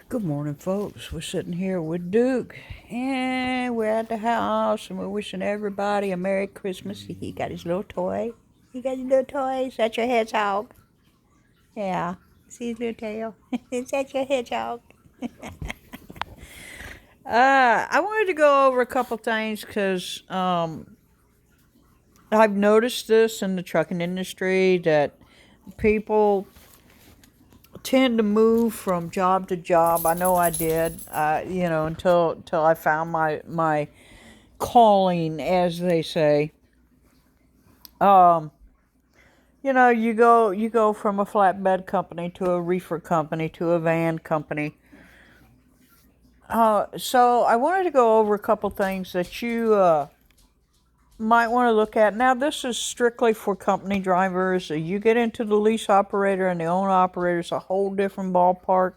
Good morning, folks. We're sitting here with Duke, and we're at the house, and we're wishing everybody a Merry Christmas. He got his little toy. He got his little toy. Is that your hedgehog? Yeah. See his little tail? Is that your hedgehog? I wanted to go over a couple things because I've noticed this in the trucking industry that people tend to move from job to job. I know I did. Until I found my calling, as they say. Um, you go from a flatbed company to a reefer company to a van company. So I wanted to go over a couple things that you might want to look at. Now, this is strictly for company drivers. You get into the lease operator and the owner operator, it's a whole different ballpark.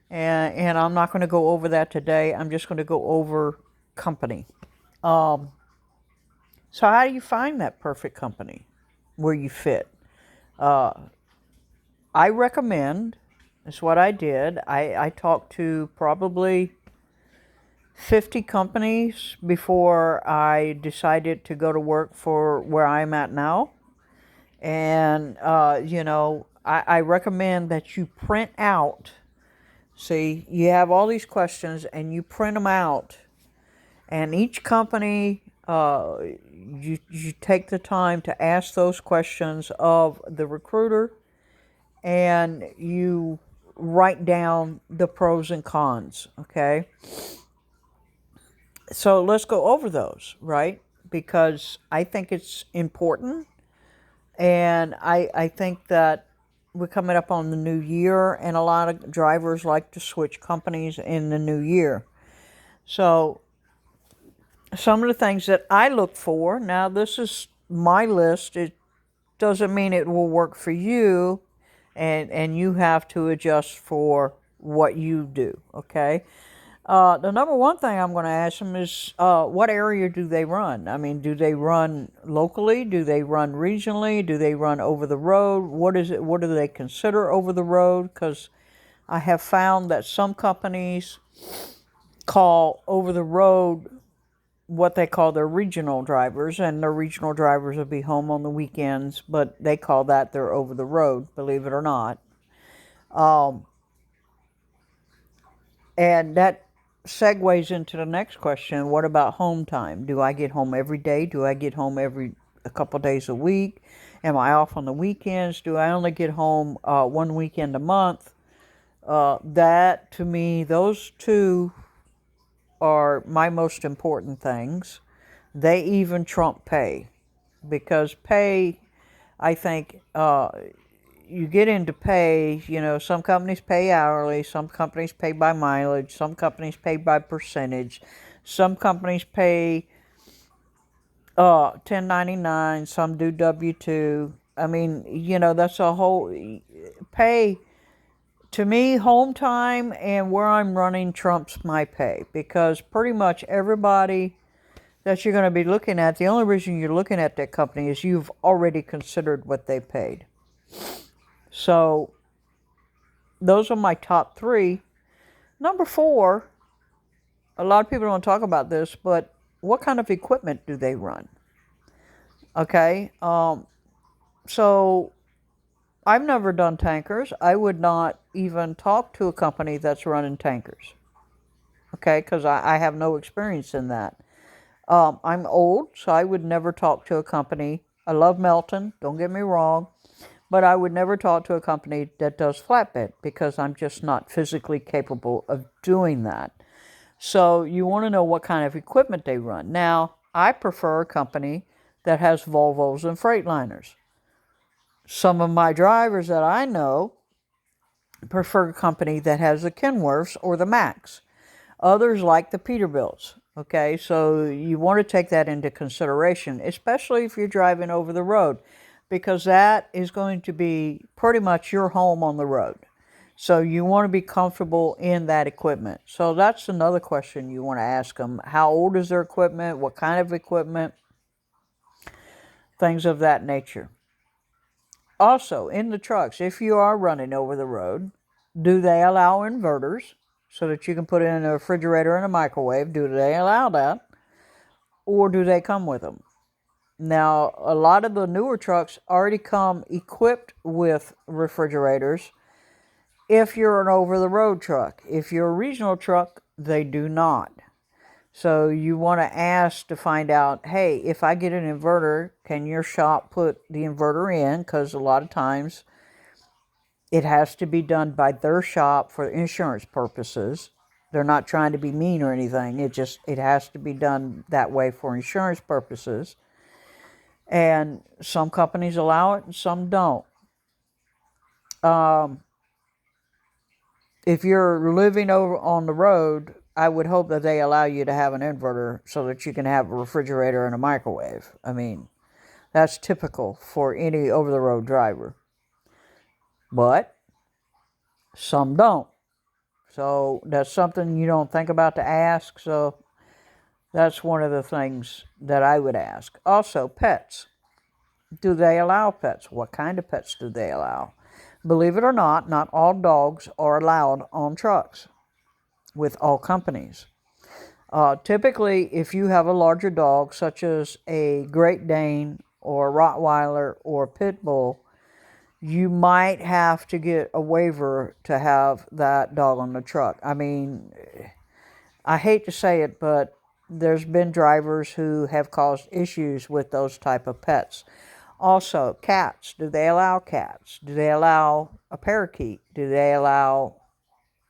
And I'm not going to go over that today. I'm just going to go over company. Um, so how do you find that perfect company where you fit? Uh, I recommend, that's what I did. I talked to probably 50 companies before I decided to go to work for where I'm at now. And, I recommend that you print out. See, you have all these questions and you print them out. And each company, you take the time to ask those questions of the recruiter, and you write down the pros and cons, okay? So let's go over those, right? Because I think it's important, and I think that we're coming up on the new year, and a lot of drivers like to switch companies in the new year. So some of the things that I look for, now this is my list, it doesn't mean it will work for you, and you have to adjust for what you do, okay? The number one thing I'm going to ask them is what area do they run? I mean, do they run locally? Do they run regionally? Do they run over the road? What is it? What do they consider over the road? Because I have found that some companies call over the road what they call their regional drivers, and their regional drivers will be home on the weekends, but they call that their over the road, believe it or not. Um, and that segues into the next question. What about home time? Do I get home every day? Do I get home every a couple days a week? Am I off on the weekends? Do I only get home one weekend a month? That, to me, those two are my most important things. They even trump pay, because pay, I think, you get into pay, some companies pay hourly, some companies pay by mileage, some companies pay by percentage, some companies pay 1099, some do W-2. I mean, that's a whole pay. To me, home time and where I'm running trumps my pay, because pretty much everybody that you're going to be looking at, the only reason you're looking at that company is you've already considered what they paid. So those are my top three. Number four, a lot of people don't talk about this, but what kind of equipment do they run? Okay, so I've never done tankers. I would not even talk to a company that's running tankers. Okay, because I have no experience in that. I'm old, so I would never talk to a company. I love Melton, don't get me wrong, but I would never talk to a company that does flatbed, because I'm just not physically capable of doing that. So you want to know what kind of equipment they run. Now, I prefer a company that has Volvos and Freightliners. Some of my drivers that I know prefer a company that has the Kenworths or the Max. Others like the Peterbilts. Okay, so you want to take that into consideration, especially if you're driving over the road, because that is going to be pretty much your home on the road. So you want to be comfortable in that equipment. So that's another question you want to ask them. How old is their equipment? What kind of equipment? Things of that nature. Also, in the trucks, if you are running over the road, Do they allow inverters so that you can put it in a refrigerator and a microwave? Do they allow that? Or do they come with them? Now, a lot of the newer trucks already come equipped with refrigerators if you're an over-the-road truck. If you're a regional truck, they do not. So you want to ask to find out, hey, if I get an inverter, can your shop put the inverter in? Because a lot of times it has to be done by their shop for insurance purposes. They're not trying to be mean or anything. It has to be done that way for insurance purposes. And some companies allow it and some don't. If you're living over on the road, I would hope that they allow you to have an inverter so that you can have a refrigerator and a microwave. I mean, that's typical for any over-the-road driver. But some don't. So that's something you don't think about to ask. So that's one of the things that I would ask. Also, pets. Do they allow pets? What kind of pets do they allow? Believe it or not all dogs are allowed on trucks with all companies. Typically, if you have a larger dog, such as a Great Dane or a Rottweiler or a Pit Bull, you might have to get a waiver to have that dog on the truck. I mean, I hate to say it, but there's been drivers who have caused issues with those type of pets. Also, cats. Do they allow cats? Do they allow a parakeet? Do they allow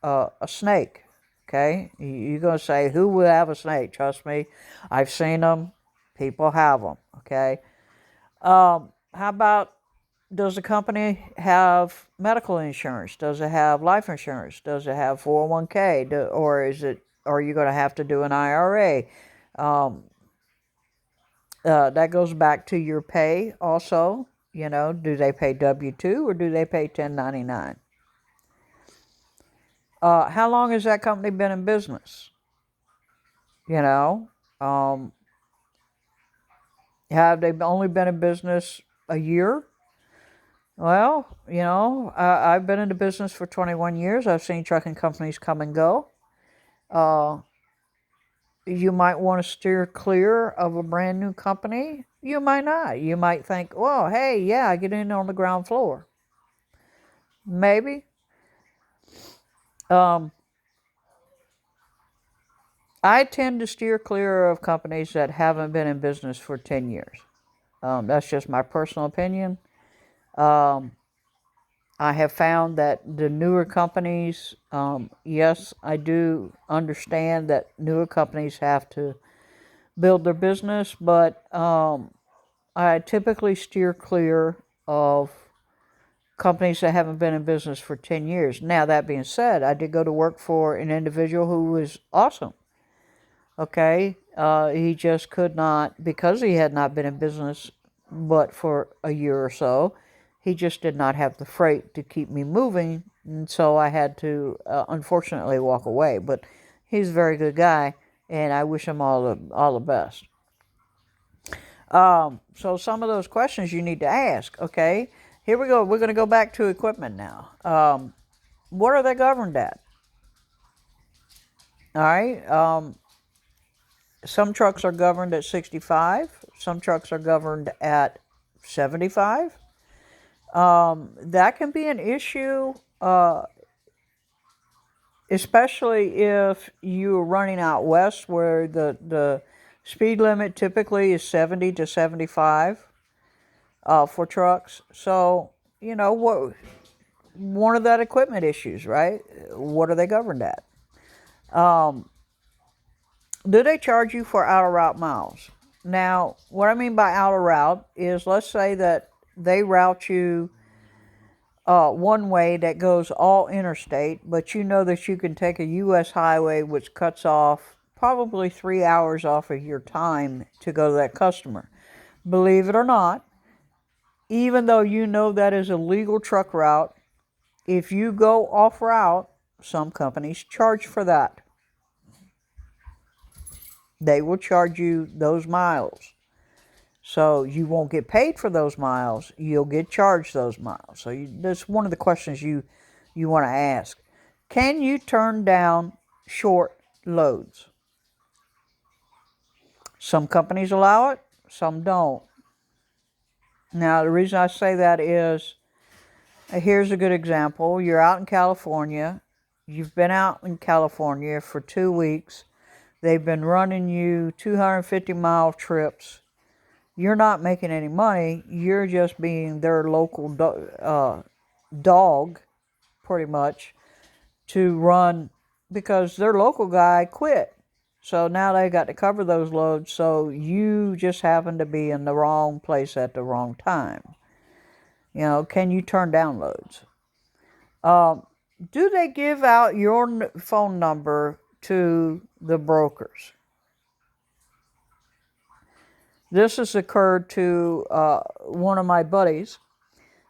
a snake? Okay, you're going to say, who would have a snake? Trust me, I've seen them. People have them. Okay. How about, does the company have medical insurance? Does it have life insurance? Does it have 401k? Or are you going to have to do an IRA? That goes back to your pay also. You know, do they pay W-2 or do they pay 1099? How long has that company been in business? You know, have they only been in business a year? Well, you know, I've been in the business for 21 years. I've seen trucking companies come and go. You might want to steer clear of a brand new company. You might not. You might think, well, hey, yeah, I get in on the ground floor. Maybe. I tend to steer clear of companies that haven't been in business for 10 years. That's just my personal opinion. I have found that the newer companies, yes, I do understand that newer companies have to build their business, but I typically steer clear of companies that haven't been in business for 10 years. Now, that being said, I did go to work for an individual who was awesome. Okay, he just could not, because he had not been in business but for a year or so, he just did not have the freight to keep me moving, and so I had to unfortunately walk away. But he's a very good guy, and I wish him all the best. So some of those questions you need to ask. Okay, here we go. We're going to go back to equipment now. What are they governed at? All right. Some trucks are governed at 65. Some trucks are governed at 75. That can be an issue, especially if you're running out west where the speed limit typically is 70 to 75 for trucks. So, you know, one of that equipment issues, right? What are they governed at? Do they charge you for out of route miles? Now, what I mean by out of route is, let's say that they route you one way that goes all interstate, but you know that you can take a U.S. highway which cuts off probably 3 hours off of your time to go to that customer. Believe it or not, even though you know that is a legal truck route, if you go off route, some companies charge for that. They will charge you those miles. So you won't get paid for those miles. You'll get charged those miles. So that's one of the questions you want to ask. Can you turn down short loads? Some companies allow it, some don't. Now, the reason I say that is, here's a good example. You're out in California. You've been out in California for 2 weeks. They've been running you 250-mile trips. You're not making any money. You're just being their local dog, pretty much, to run because their local guy quit. So now they got to cover those loads. So you just happen to be in the wrong place at the wrong time. Can you turn down loads? Do they give out your phone number to the brokers? This has occurred to one of my buddies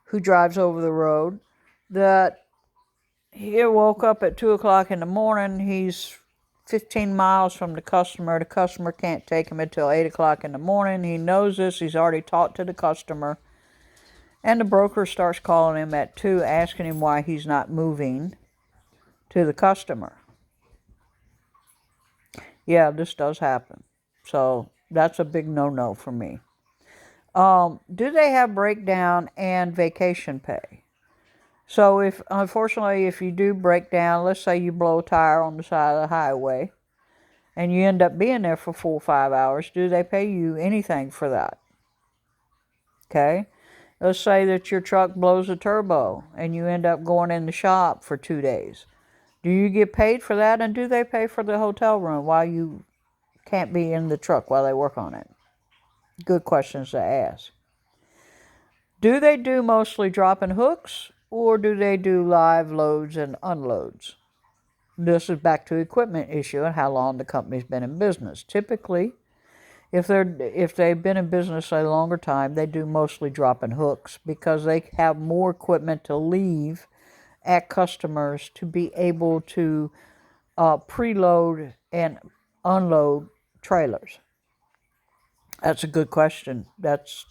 who drives over the road, that he woke up at 2 o'clock in the morning. He's 15 miles from the customer. The customer can't take him until 8 o'clock in the morning. He knows this. He's already talked to the customer. And the broker starts calling him at 2, asking him why he's not moving to the customer. Yeah, this does happen. So that's a big no-no for me. Do they have breakdown and vacation pay? So unfortunately, if you do break down, let's say you blow a tire on the side of the highway and you end up being there for 4 or 5 hours, do they pay you anything for that? Okay. Let's say that your truck blows a turbo and you end up going in the shop for 2 days. Do you get paid for that? And do they pay for the hotel room while you can't be in the truck while they work on it? Good questions to ask. Do they do mostly dropping hooks, or do they do live loads and unloads? This is back to equipment issue and how long the company's been in business. Typically, if they've been in business a longer time, they do mostly dropping hooks because they have more equipment to leave at customers to be able to preload and unload trailers. That's a good question. That's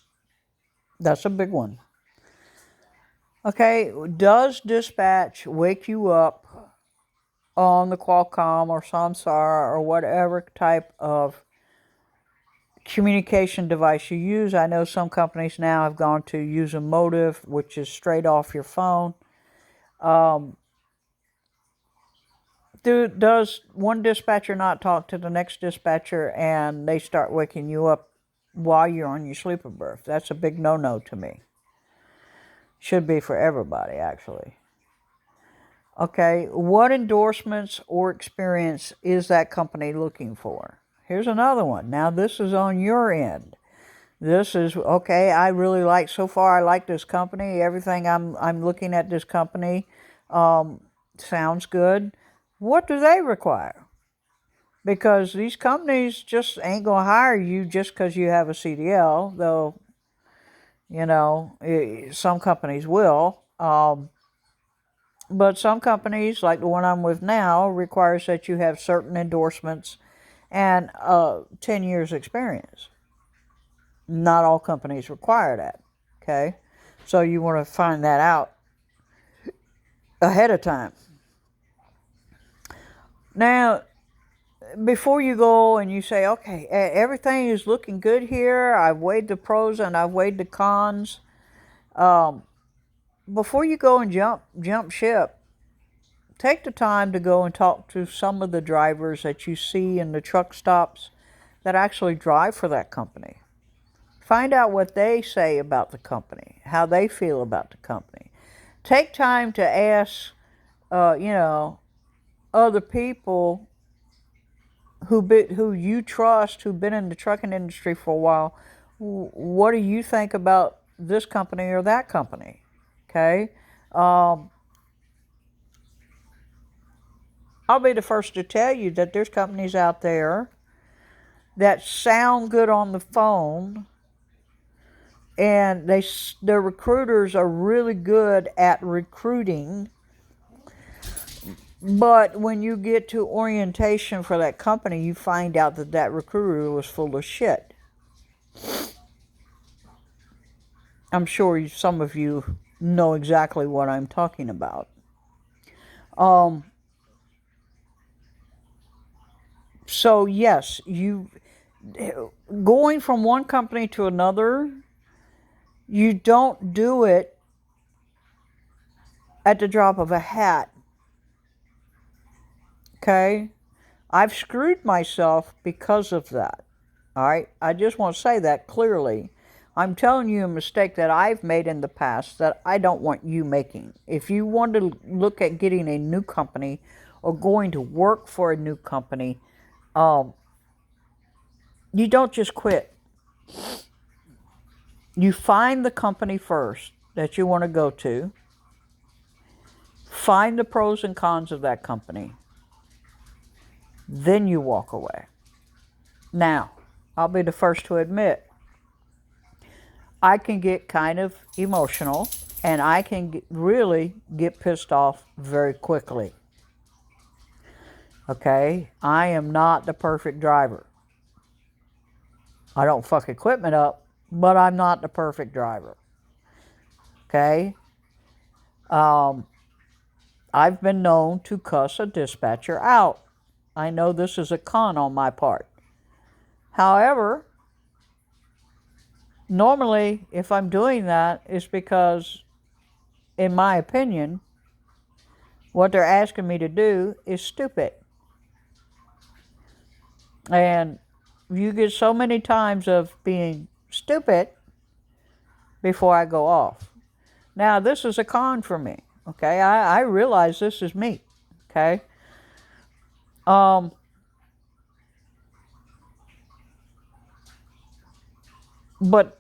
a big one. Okay, does dispatch wake you up on the Qualcomm or Samsara or whatever type of communication device you use? I know some companies now have gone to use a Motive, which is straight off your phone. Does one dispatcher not talk to the next dispatcher and they start waking you up while you're on your sleeper berth? That's a big no-no to me. Should be for everybody, actually. Okay, what endorsements or experience is that company looking for? Here's another one. Now, this is on your end. This is, okay, I really like, so far I like this company. Everything I'm looking at this company sounds good. What do they require? Because these companies just ain't going to hire you just because you have a CDL, though, some companies will. But some companies, like the one I'm with now, requires that you have certain endorsements and 10 years experience. Not all companies require that, okay? So you want to find that out ahead of time. Now, before you go and you say, okay, everything is looking good here, I've weighed the pros and I've weighed the cons, before you go and jump ship, take the time to go and talk to some of the drivers that you see in the truck stops that actually drive for that company. Find out what they say about the company, how they feel about the company. Take time to ask, other people who you trust, who've been in the trucking industry for a while. What do you think about this company or that company? Okay. I'll be the first to tell you that there's companies out there that sound good on the phone, and their recruiters are really good at recruiting, but when you get to orientation for that company, you find out that recruiter was full of shit. I'm sure some of you know exactly what I'm talking about. So yes, you going from one company to another, you don't do it at the drop of a hat. Okay? I've screwed myself because of that. All right? I just want to say that clearly. I'm telling you a mistake that I've made in the past that I don't want you making. If you want to look at getting a new company or going to work for a new company, you don't just quit. You find the company first that you want to go to, find the pros and cons of that company, then you walk away. Now, I'll be the first to admit, I can get kind of emotional and I can really get pissed off very quickly. Okay? I am not the perfect driver. I don't fuck equipment up, but I'm not the perfect driver. Okay? I've been known to cuss a dispatcher out. I know this is a con on my part. However, normally if I'm doing that, it's because, in my opinion, what they're asking me to do is stupid. And you get so many times of being stupid before I go off. Now, this is a con for me. Okay, I realize this is me. Okay. But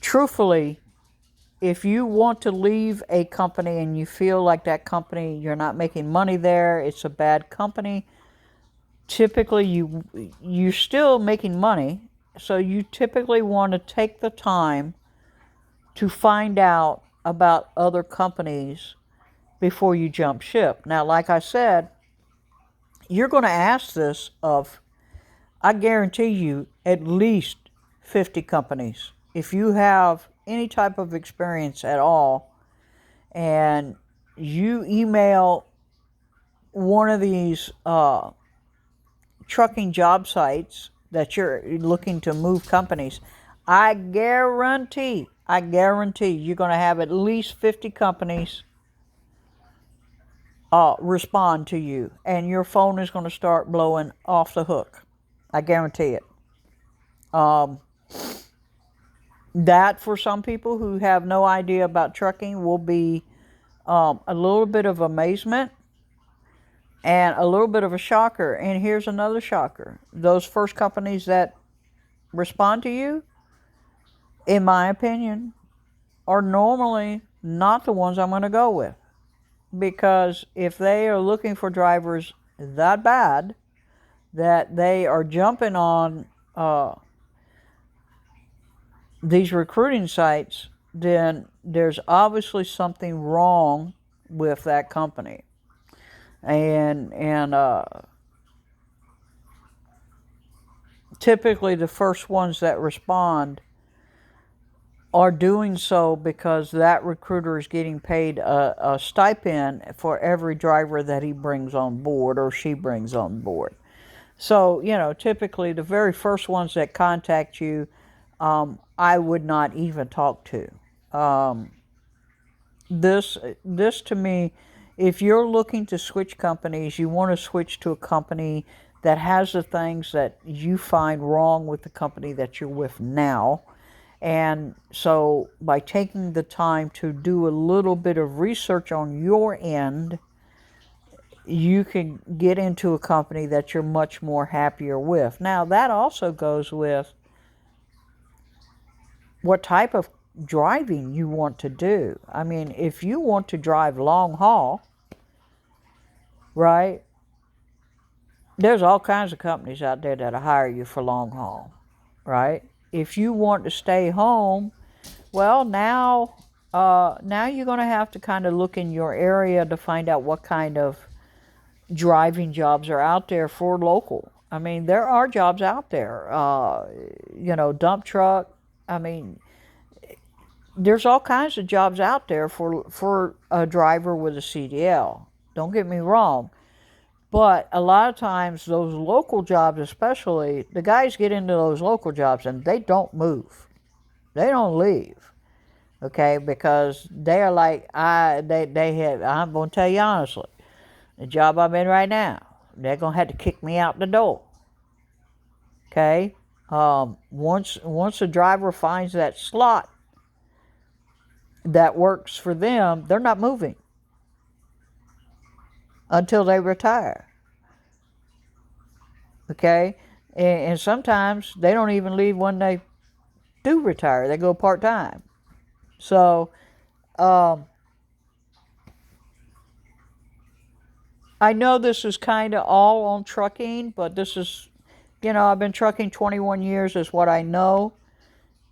truthfully, if you want to leave a company and you feel like that company, you're not making money there, it's a bad company, typically you're still making money, so you typically want to take the time to find out about other companies before you jump ship. Now, like I said, you're going to ask this of, I guarantee you, at least 50 companies. If you have any type of experience at all and you email one of these trucking job sites that you're looking to move companies, I guarantee you're going to have at least 50 companies respond to you, and your phone is going to start blowing off the hook. I guarantee it. That, for some people who have no idea about trucking, will be a little bit of amazement and a little bit of a shocker. And here's another shocker. Those first companies that respond to you, in my opinion, are normally not the ones I'm going to go with. Because if they are looking for drivers that bad that they are jumping on these recruiting sites, then there's obviously something wrong with that company. And typically the first ones that respond are doing so because that recruiter is getting paid a stipend for every driver that he brings on board or she brings on board. So, typically the very first ones that contact you, I would not even talk to. This to me, if you're looking to switch companies, you want to switch to a company that has the things that you find wrong with the company that you're with now. And so by taking the time to do a little bit of research on your end, you can get into a company that you're much more happier with. Now, that also goes with what type of driving you want to do. I mean, if you want to drive long haul, right, there's all kinds of companies out there that'll hire you for long haul, right? If you want to stay home, well, now you're going to have to kind of look in your area to find out what kind of driving jobs are out there for local. I mean, there are jobs out there, dump truck. I mean, there's all kinds of jobs out there for a driver with a CDL. Don't get me wrong. But a lot of times, those local jobs, especially, the guys get into those local jobs and they don't move. They don't leave, okay? Because they are like, they have, I'm going to tell you honestly, the job I'm in right now, they're going to have to kick me out the door, okay? Once a driver finds that slot that works for them, they're not moving until they retire. Okay? And sometimes they don't even leave when they do retire. They go part-time. So, I know this is kind of all on trucking, but this is, I've been trucking 21 years is what I know.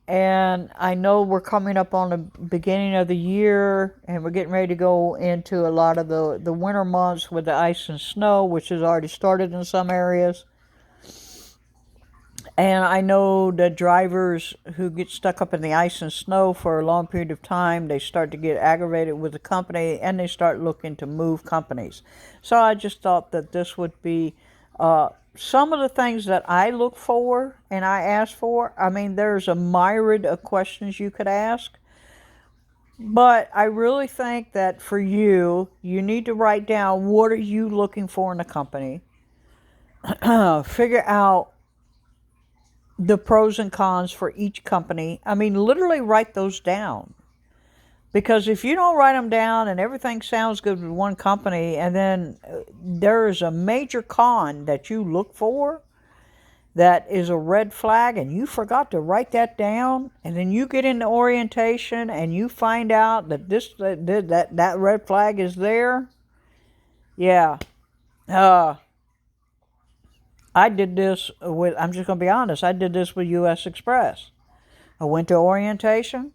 And I know we're coming up on the beginning of the year, and we're getting ready to go into a lot of the winter months with the ice and snow, which has already started in some areas. And I know that drivers who get stuck up in the ice and snow for a long period of time, they start to get aggravated with the company and they start looking to move companies. So I just thought that this would be some of the things that I look for and I ask for. I mean, there's a myriad of questions you could ask. But I really think that for you, you need to write down what are you looking for in a company. Figure out the pros and cons for each company. I mean, literally write those down. Because if you don't write them down and everything sounds good with one company, and then there is a major con that you look for that is a red flag, and you forgot to write that down, and then you get into orientation and you find out that that red flag is there. Yeah. I did this with, I'm just going to be honest, I did this with U.S. Express. I went to orientation,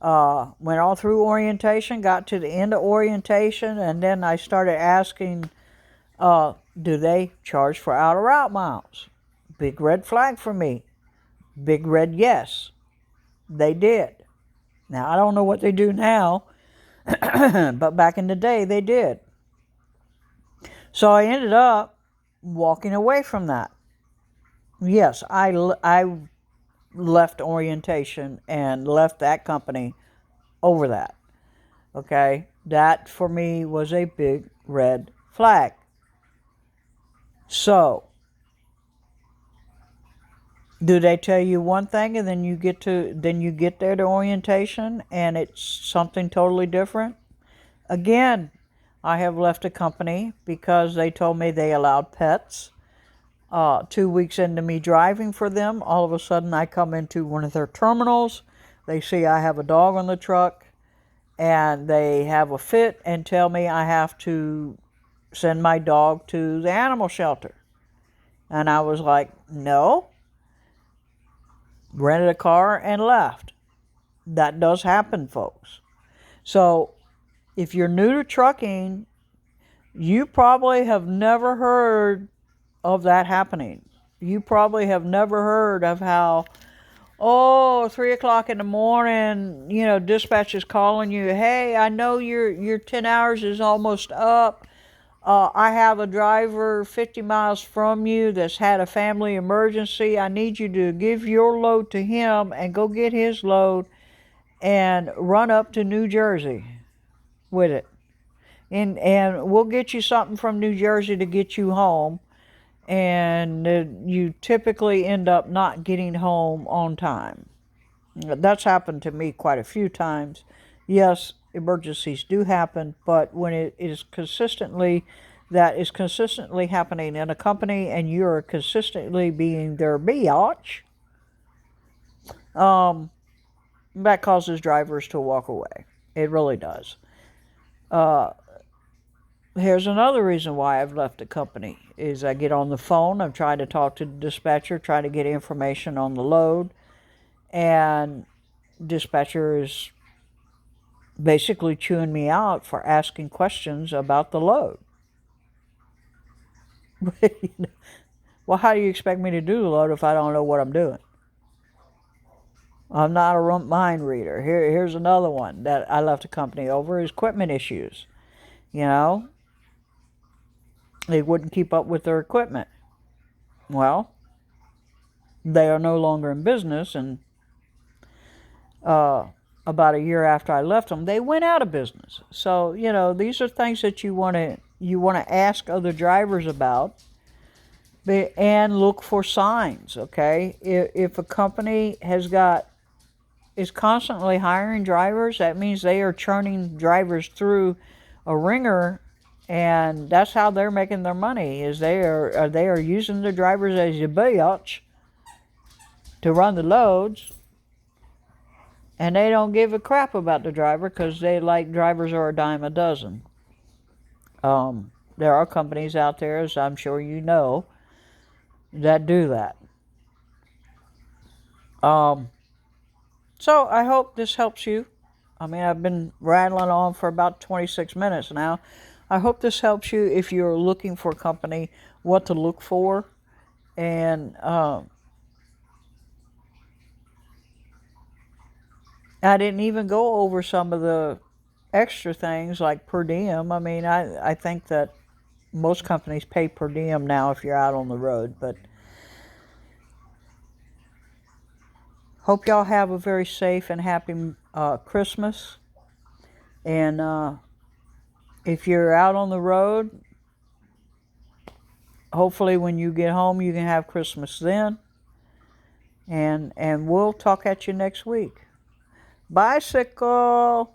went all through orientation, got to the end of orientation, and then I started asking, do they charge for out-of-route miles? Big red flag for me. Big red yes. They did. Now, I don't know what they do now, but back in the day, they did. So I ended up walking away from that. Yes, I left orientation and left that company over that. Okay? That for me was a big red flag. So, do they tell you one thing and then you get there to orientation and it's something totally different? Again, I have left a company because they told me they allowed pets. 2 weeks into me driving for them, all of a sudden I come into one of their terminals. They see I have a dog on the truck, and they have a fit and tell me I have to send my dog to the animal shelter. And I was like, no. Rented a car and left. That does happen, folks. So, if you're new to trucking, you probably have never heard of that happening. You probably have never heard of how, 3 o'clock in the morning, dispatch is calling you, hey, I know your 10 hours is almost up. I have a driver 50 miles from you that's had a family emergency. I need you to give your load to him and go get his load and run up to New Jersey with it. And we'll get you something from New Jersey to get you home. And you typically end up not getting home on time. That's happened to me quite a few times. Yes, emergencies do happen, but when it is consistently happening in a company and you're consistently being their biatch, that causes drivers to walk away. It really does. Here's another reason why I've left the company is I get on the phone, I'm trying to talk to the dispatcher, trying to get information on the load, and dispatcher is basically chewing me out for asking questions about the load. Well, how do you expect me to do the load if I don't know what I'm doing? I'm not a mind reader. Here's another one that I left the company over is equipment issues. They wouldn't keep up with their equipment. Well, they are no longer in business, and about a year after I left them, they went out of business. So these are things that you want to ask other drivers about, and look for signs. Okay, if a company is constantly hiring drivers, that means they are churning drivers through a ringer, and that's how they're making their money. Is they are using the drivers as a bitch to run the loads, and they don't give a crap about the driver because they like drivers are a dime a dozen. There are companies out there, as I'm sure you know, that do that. So I hope this helps you. I mean, I've been rattling on for about 26 minutes now. I hope this helps you if you're looking for a company, what to look for. And I didn't even go over some of the extra things like per diem. I mean, I think that most companies pay per diem now if you're out on the road. But hope y'all have a very safe and happy Christmas. And if you're out on the road, hopefully when you get home you can have Christmas then. And we'll talk at you next week. Bicycle!